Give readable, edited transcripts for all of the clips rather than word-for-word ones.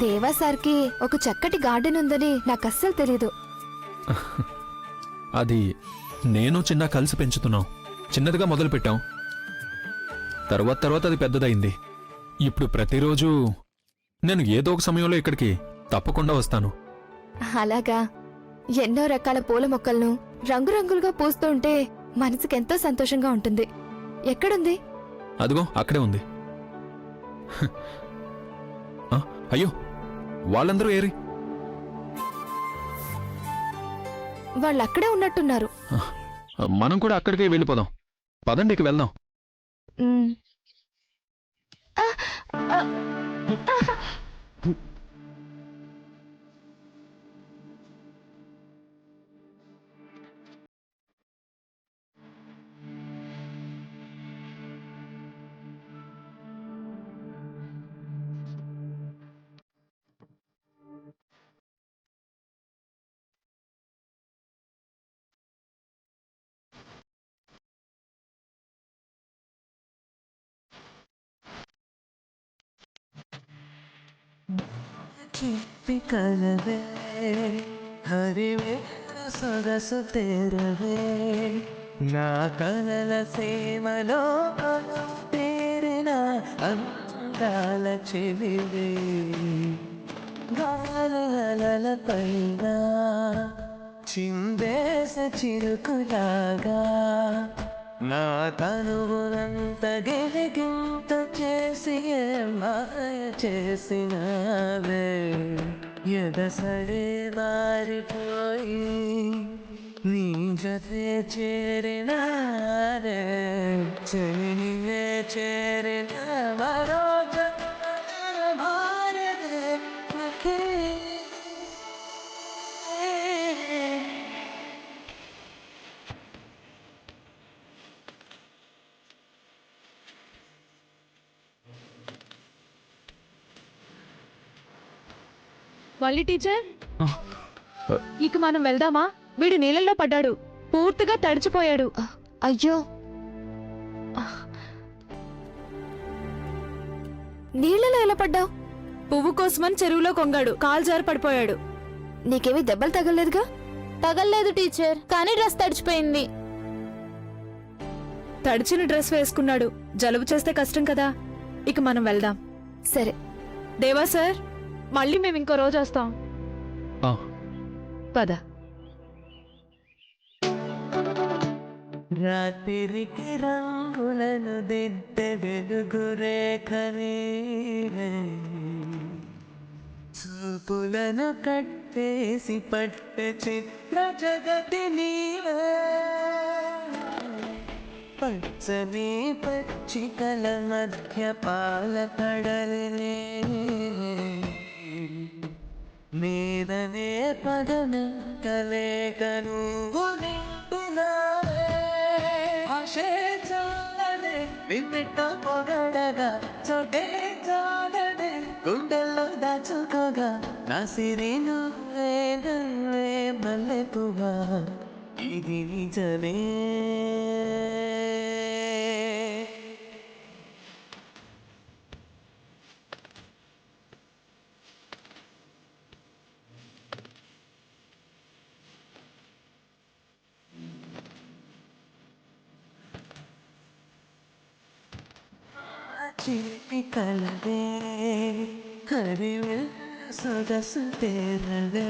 దేవా సార్కి ఒక చక్కటి గార్డెన్ ఉందని నాకు అస్సలు తెలీదు. అది నేను చిన్న కలిసి పెంచుతున్నాం. చిన్నదిగా మొదలు పెట్టాం, తర్వాత అది పెద్దదైంది. ఇప్పుడు ప్రతిరోజు నేను ఏదో ఒక సమయంలో ఇక్కడికి తప్పకుండా వస్తాను. అలాగా. ఎన్నో రకాల పూల మొక్కలను రంగురంగులుగా పూస్తూ ఉంటే మనసుకెంతో సంతోషంగా ఉంటుంది. ఎక్కడుంది? అదిగో అక్కడే ఉంది. అయ్యో, వాళ్ళందరూ ఏరి? వాళ్ళక్కడే ఉన్నట్టున్నారు. మనం కూడా అక్కడికే వెళ్ళిపోదాం. పదండి, ఇక వెళ్దాం. కలవే హరివే సొగసు తెరవే నా కలల సేమలో తేరిన అందాల చెవివే గాలల పైన చిందేస చిరుకులాగా నా తనువునంత గిలిగింత చేసి మాయ చేసినవే ఎదసరే మారిపోయి నీ జతే చేరినారే చెలివే చేరిన మరో భారతే వల్లి టీచర్, ఇక మనం వెళ్దామా? వీడు నీళ్ళల్లో పడ్డాడు, పూర్తిగా తడిచిపోయాడు. అయ్యో, నీళ్ళలో ఎలా పడ్డావు? పువ్వు కోసమని చెరువులో కొంగాడు, కాలు జారి పడిపోయాడు. నీకేమీ దెబ్బలు తగలలేదుగా? తగల్లేదు టీచర్, కానీ డ్రెస్ తడిచిపోయింది. తడిచిన డ్రెస్ వేసుకున్నాడు, జలుబు చేస్తే కష్టం కదా. ఇక మనం వెళ్దాం. సరే. దేవా సార్, మళ్ళీ మేము ఇంకో రోజు వస్తాం. పద. రాత్రికి రంగులను దిద్దే వెలుగు రేఖని చూపులను కట్టేసి పట్టే చిత్ర జగతి నీవే పచ్చని పచ్చికల మధ్య పాల కడలే మీదనే పదన కలేకను ఆశే చాలదే విమిట పొగడగా చోటే చాలదే గుండెల్లో దాచుకోగా నా సిరి నువ్వే నువ్వే మల్లె పువ్వా ఇది నిజమే. చిలిపి కలవే హరివే సొగసు తెరవే.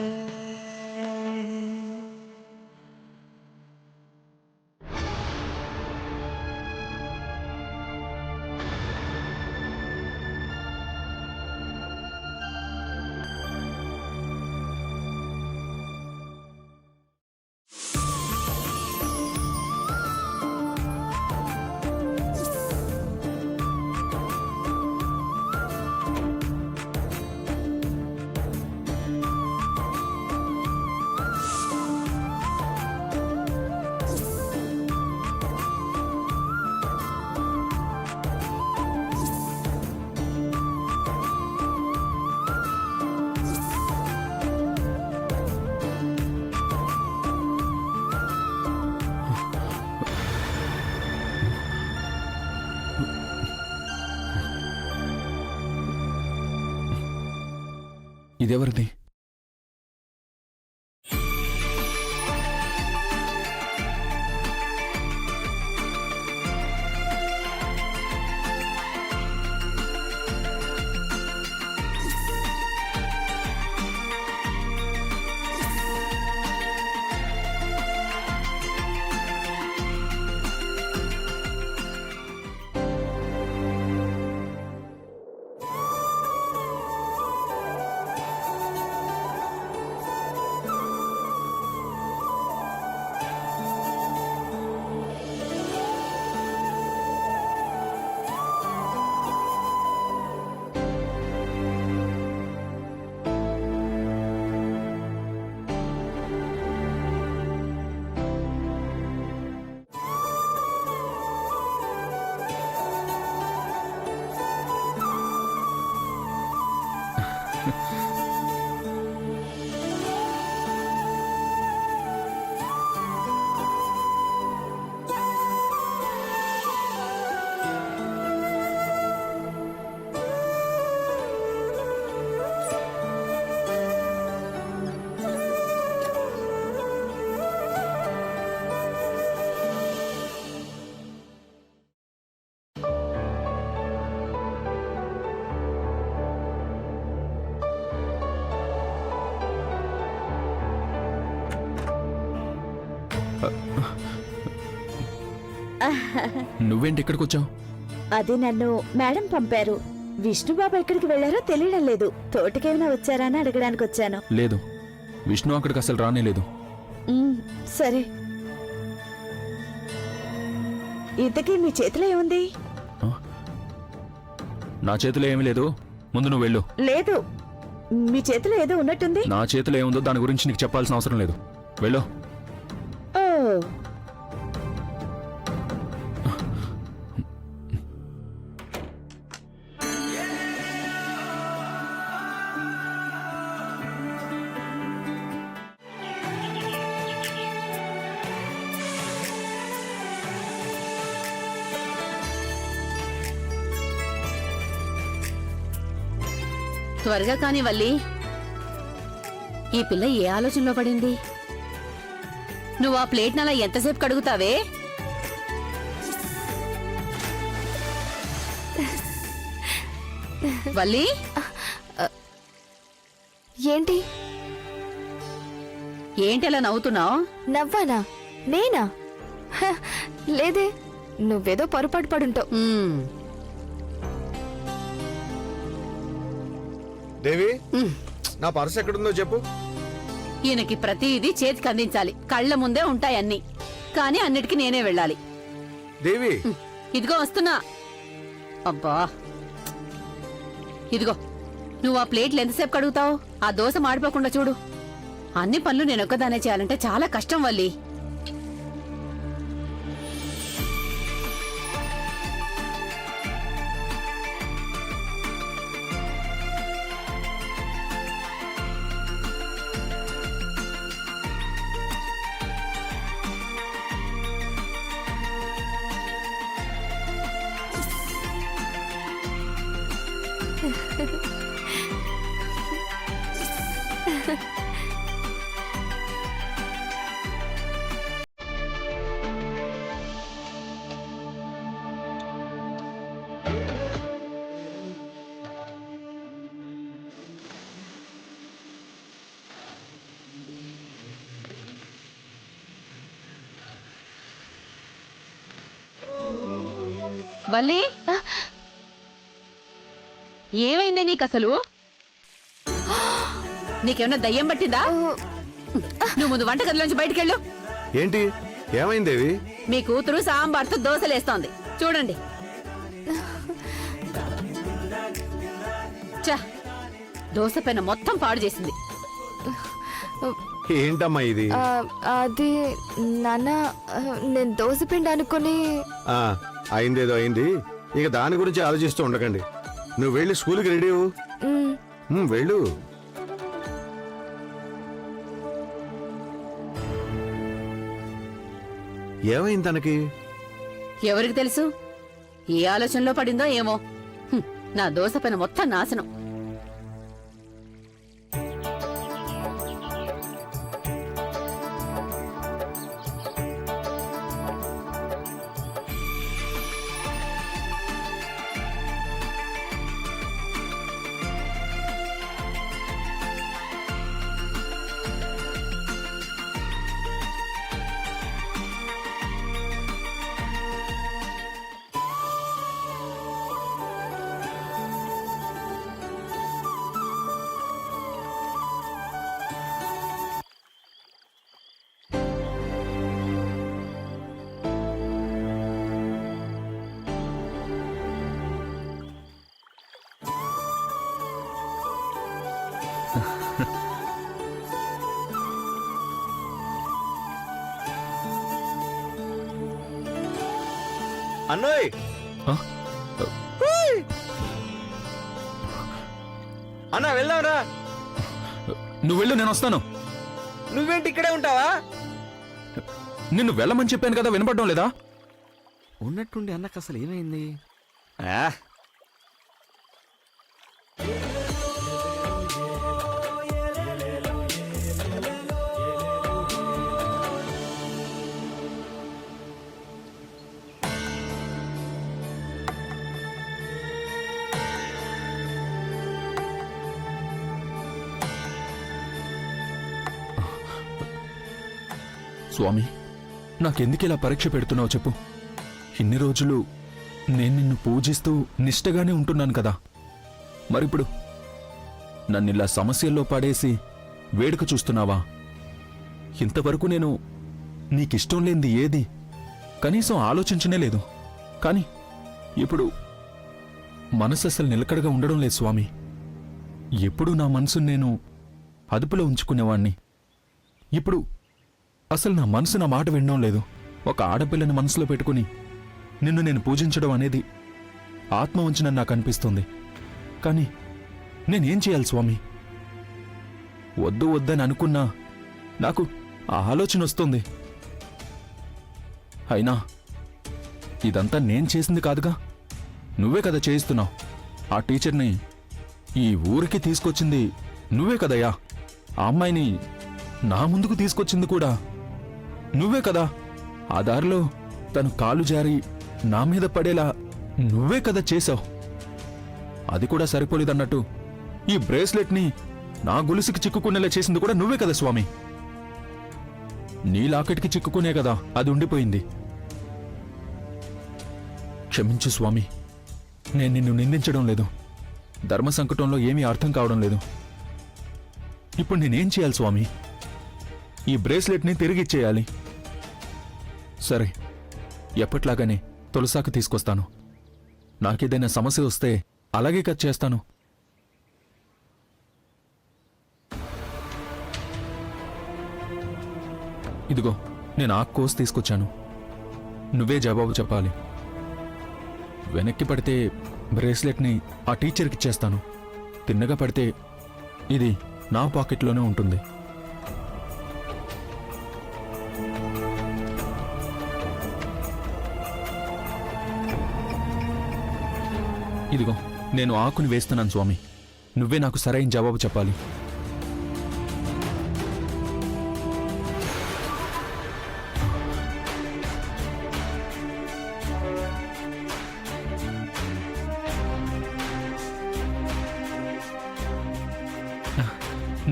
ఇదెవరిది? నువ్వేంటి ఇక్కడికి వచ్చావు? అది నన్ను మేడం పంపారు. విష్ణుబాబు ఎక్కడికి వెళ్లారో తెలియడం లేదు. తోటకేమైనా వచ్చారా అని అడగడానికి వచ్చాను. లేదు, విష్ణు అక్కడికి అసలు రానేలేదు. సరే, ఇంతకీ మీ చేతిలో ఏముంది? నా చేతిలో ఏమీ లేదు, ముందు నువ్వు వెళ్ళు. లేదు, మీ చేతిలో ఏదో ఉన్నట్టుంది. నా చేతిలో ఏముందో దాని గురించి నీకు చెప్పాల్సిన అవసరం లేదు, వెళ్ళు. ఓ, త్వరగా కాని వల్లి, ఈ పిల్ల ఏ ఆలోచనలో పడింది? నువ్వు ఆ ప్లేట్ నలా ఎంతసేపు కడుగుతావే? వల్లి, ఏంటి ఏంటి అలా నవ్వుతున్నావు? నవ్వానా? నేనా? హ, లేదే, నువ్వేదో పొరపాటు పడుంటావు. దేవి, నా పర్స్ ఎక్కడుందో చెప్పు. ఈయనకి ప్రతిదీ చేతికి అందించాలి, కళ్ళ ముందే ఉంటాయి అన్ని, కానీ అన్నిటికీ నేనే వెళ్ళాలి. దేవి, ఇదిగో వస్తున్నా. అబ్బా, ఇదిగో నువ్వు ఆ ప్లేట్లు ఎంతసేపు కడుగుతావు? ఆ దోశ మాడిపోకుండా చూడు. అన్ని పనులు నేనొక్కదానే చేయాలంటే చాలా కష్టం వల్లి. వల్లి, ఏమైందే నీకు అసలు? నీకేమన్నా దయ్యం పట్టిందా? నువ్వు ముందు వంటగదిలోంచి బయటికెళ్ళు. ఏంటి ఏమైంది దేవి? మీ కూతురు సాంబార్తో దోశలేస్తోంది చూడండి. చ, దోశ పెన మొత్తం పాడు చేసింది. ఏంటమ్మా ఇది? అది నాన్న, నేను దోశపిండి అనుకుని. అయిందేదో అయింది, ఇక దాని గురించి ఆలోచిస్తూ ఉండకండి. నువ్వు వెళ్ళి స్కూల్కి రెడీ అవ్వు. వెళ్ళు. ఏమైంది తనకి? ఎవరికి తెలుసు? ఏ ఆలోచనలో పడిందో ఏమో. నా దోశ పెన మొత్తం నాశనం. అన్నోయ్ ఆ? అన్న వెళ్దాంరా. నువ్వు వెళ్ళు, నేను వస్తాను. నువ్వేంటి ఇక్కడే ఉంటావా? నిన్ను వెళ్ళమని చెప్పాను కదా, వినపడడం లేదా? ఉన్నట్టుండి అన్నకు అసలు ఏమైంది? స్వామి, నాకెందుకు ఇలా పరీక్ష పెడుతున్నావు చెప్పు. ఇన్ని రోజులు నేను నిన్ను పూజిస్తూ నిష్టగానే ఉంటున్నాను కదా, మరిప్పుడు నన్నిలా సమస్యల్లో పడేసి వేడుక చూస్తున్నావా? ఇంతవరకు నేను నీకిష్టం లేనిది ఏది కనీసం ఆలోచించనే లేదు. కాని ఇప్పుడు మనసు అసలు నిలకడగా ఉండడం లేదు స్వామి. ఎప్పుడూ నా మనసును నేను అదుపులో ఉంచుకునేవాణ్ణి. ఇప్పుడు అసలు నా మనసు నా మాట వినడం లేదు. ఒక ఆడపిల్లని మనసులో పెట్టుకుని నిన్ను నేను పూజించడం అనేది ఆత్మ వంచనని నాకు అనిపిస్తుంది. కానీ నేనేం చేయాలి స్వామి? వద్దు వద్దని అనుకున్నా నాకు ఆ ఆలోచన వస్తుంది. అయినా ఇదంతా నేను చేసింది కాదుగా, నువ్వే కదా చేయిస్తున్నావు. ఆ టీచర్ని ఈ ఊరికి తీసుకొచ్చింది నువ్వే కదయ్యా. ఆ అమ్మాయిని నా ముందుకు తీసుకొచ్చింది కూడా నువ్వే కదా. ఆ దారిలో తను కాలు జారి నా మీద పడేలా నువ్వే కదా చేశావు. అది కూడా సరిపోలేదన్నట్టు ఈ బ్రేస్లెట్ని నా గొలుసుకి చిక్కుకునేలా చేసింది కూడా నువ్వే కదా స్వామి. నీ లాకెట్కి చిక్కుకునే కదా అది ఉండిపోయింది. క్షమించు స్వామి, నేను నిన్ను నిందించడం లేదు. ధర్మ సంకటంలో ఏమీ అర్థం కావడం లేదు. ఇప్పుడు నేనేం చేయాలి స్వామి? ఈ బ్రేస్లెట్ని తిరిగిచ్చేయాలి. సరే, ఎప్పట్లాగానే తులసాకు తీసుకొస్తాను. నాకేదైనా సమస్య వస్తే అలాగే కట్ చేస్తాను. ఇదిగో, నేను ఆ కోస్ తీసుకొచ్చాను. నువ్వే జవాబు చెప్పాలి. వెనక్కి పడితే బ్రేస్లెట్ని ఆ టీచర్కి ఇచ్చేస్తాను. తిన్నగా పడితే ఇది నా పాకెట్లోనే ఉంటుంది. ఇదిగో, నేను ఆకుని వేస్తున్నాను స్వామి. నువ్వే నాకు సరైన జవాబు చెప్పాలి.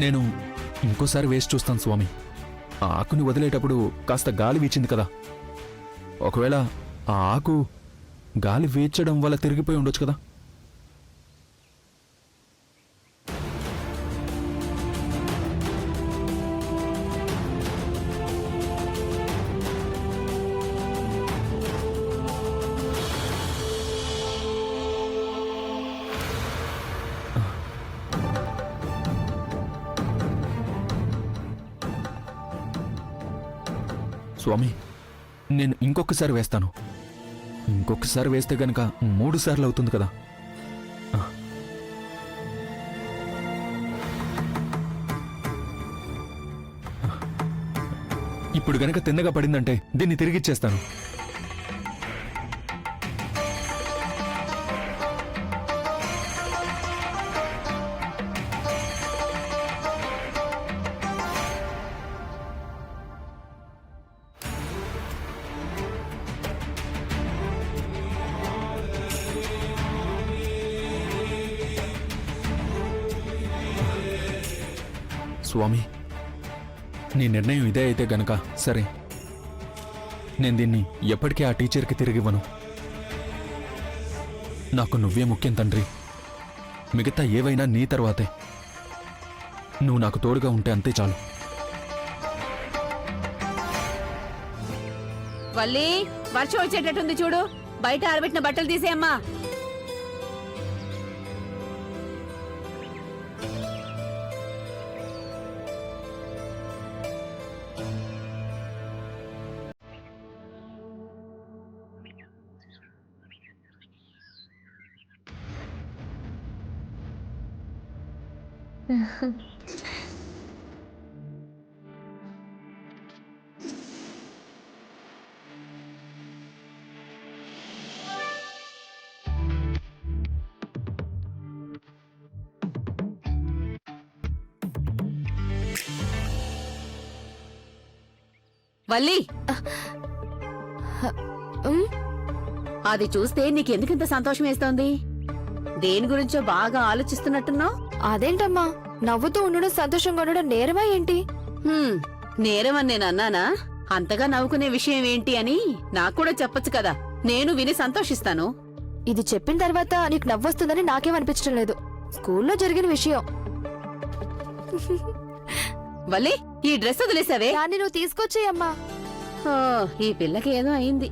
నేను ఇంకోసారి వేసి చూస్తాను స్వామి. ఆ ఆకుని వదిలేటప్పుడు కాస్త గాలి వీచింది కదా, ఒకవేళ ఆ ఆకు గాలి వీచడం వల్ల తిరిగిపోయి ఉండొచ్చు కదా. స్వామి, నేను ఇంకొకసారి వేస్తాను. ఇంకొకసారి వేస్తే గనక 3 సార్లు అవుతుంది కదా. ఇప్పుడు గనక తిన్నగా పడిందంటే దీన్ని తిరిగిచ్చేస్తాను. స్వామి, నీ నిర్ణయం ఇదే అయితే గనక సరే. నేను దీన్ని ఎప్పటికీ ఆ టీచర్కి తిరిగివ్వను. నాకు నువ్వే ముఖ్యం తండ్రి. మిగతా ఏవైనా నీ తర్వాతే. నువ్వు నాకు తోడుగా ఉంటే అంతే చాలు. వల్లి, వర్షం వచ్చేటట్టుంది చూడు. బయట ఆరబెట్టిన బట్టలు తీసేయమ్మా. వల్లి, ఉమ్, అది చూస్తే నీకెందుకింత సంతోషం వేస్తోంది? దేని గురించో బాగా ఆలోచిస్తున్నట్టున్నావు. అదేంటమ్మా నవ్వుతూ ఉండడం సంతోషంగా ఉండడం నేరమా ఏంటి? నేరమని నేను అన్నానా? అంతగా నవ్వుకునే విషయం ఏంటి అని నాకు కూడా చెప్పొచ్చు కదా, నేను విని సంతోషిస్తాను. ఇది చెప్పిన తర్వాత నీకు నవ్వొస్తుందని నాకేమనిపించడం లేదు. స్కూల్లో జరిగిన విషయం. వల్లి, ఈ డ్రెస్ వదిలేసావే. దాన్ని నువ్వు తీసుకొచ్చేయమ్మా. ఓ, ఈ పిల్లకి ఏదో అయింది.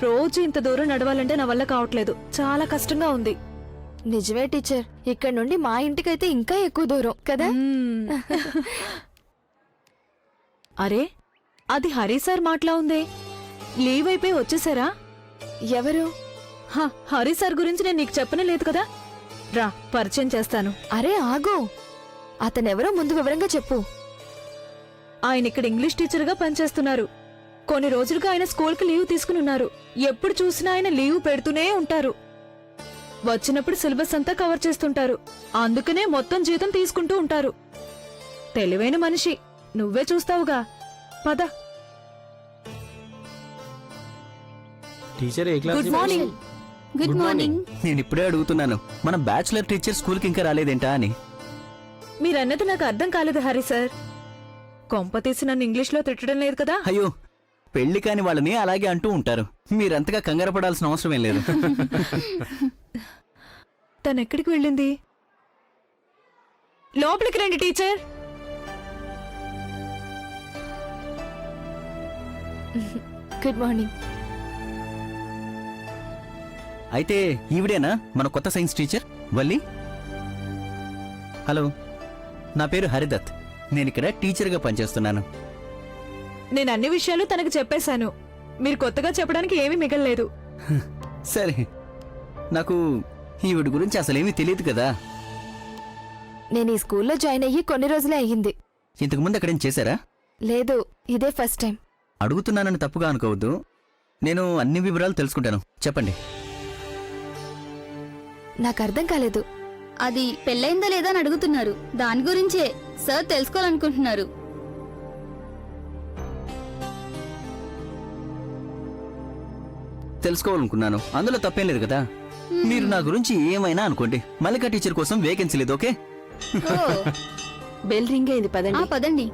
రోజు ఇంత దూరం నడవాలంటే నా వల్ల కావట్లేదు, చాలా కష్టంగా ఉంది. నిజమే టీచర్, ఇక్కడ నుండి మా ఇంటికైతే ఇంకా ఎక్కువ దూరం కదా. అరే, అది హరి సార్ మాటలా ఉందే. లీవ్ అయిపోయి వచ్చేసారా? ఎవరు? హరి సార్ గురించి నేను నీకు చెప్పనే లేదు కదా. రా, పరిచయం చేస్తాను. అరే ఆగు, అతనెవరో ముందు వివరంగా చెప్పు. ఆయన ఇక్కడ ఇంగ్లీష్ టీచర్గా పనిచేస్తున్నారు. కొన్ని రోజులుగా ఆయన స్కూల్కి లీవ్ తీసుకుని ఉన్నారు. ఎప్పుడు చూసినా ఆయన లీవ్ పెడుతూనే ఉంటారు. వచ్చినప్పుడు సిలబస్ అంతా కవర్ చేస్తుంటారు. అందుకనే మొత్తం జీతం తీసుకుంటూ ఉంటారు. తెలివైన మనిషి, నువ్వే చూస్తావుగా. పద. టీచర్ ఏ class? Good morning. Good morning. నేను ఇప్పుడే అడుగుతున్నాను, మన బ్యాచులర్ టీచర్ స్కూల్కి ఇంకా రాలేదేంటా అని. మీరన్నది నాకు అర్థం కాలేదు హరి సార్. కొంప తీసి నన్ను ఇంగ్లీష్లో తిట్టడం లేదు కదా. అయ్యో, పెళ్లి కాని వాళ్ళని అలాగే అంటూ ఉంటారు. మీరంతగా కంగారు పడాల్సిన అవసరం ఏం లేదు. తనెక్కడికి వెళ్ళింది? లోపలికి రండి టీచర్. Good morning. అయితే ఈవిడేనా మన కొత్త సైన్స్ టీచర్ వల్లి? హలో, నా పేరు హరిదత్. నేను ఇక్కడ టీచర్గా పనిచేస్తున్నాను. నేను అన్ని విషయాలు తనకు చెప్పేశాను. మీరు కొత్తగా చెప్పడానికి ఏమీ మిగలలేదు. సరే, నాకు ఈవిడ గురించి అసలేమీ తెలియదు కదా. నేను ఈ స్కూల్లో జాయిన్ అయ్యి కొన్ని రోజులే అయ్యింది. ఇంతకుముందు అక్కడేం చేశారా? లేదు, ఇదే ఫస్ట్ టైం. అడుగుతున్నానని తప్పుగా అనుకోవద్దు. నేను అన్ని వివరాలు తెలుసుకుంటాను, చెప్పండి. నాకు అర్థం కాలేదు. అది పెళ్ళైందా లేదా అని అడుగుతున్నారు. దాని గురించే సార్ తెలుసుకోవాలనుకుంటున్నారు. తెలుసుకోవాలనుకున్నాను, అందులో తప్పేం లేదు కదా. మీరు నా గురించి ఏమైనా అనుకోండి, మల్లికా టీచర్ కోసం వేకెన్సీ లేదు. ఓకే, బెల్ రింగ్ అయింది, పదండి. పదండి.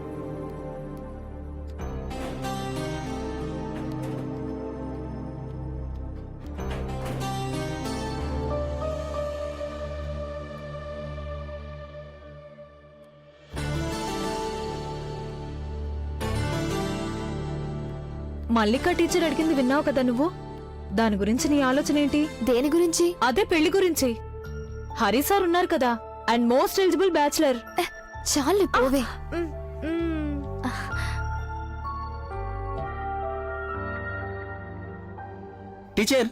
మల్లికా టీచర్ అడిగింది విన్నావు కదా నువ్వు. దాని గురించి నీ ఆలోచన ఏంటి? దేని గురించి? అదే పెళ్లి గురించి. హరి సార్ ఉన్నారు కదా, అండ్ మోస్ట్ ఎలిజిబుల్ బ్యాచులర్. చాలు పోవే. టీచర్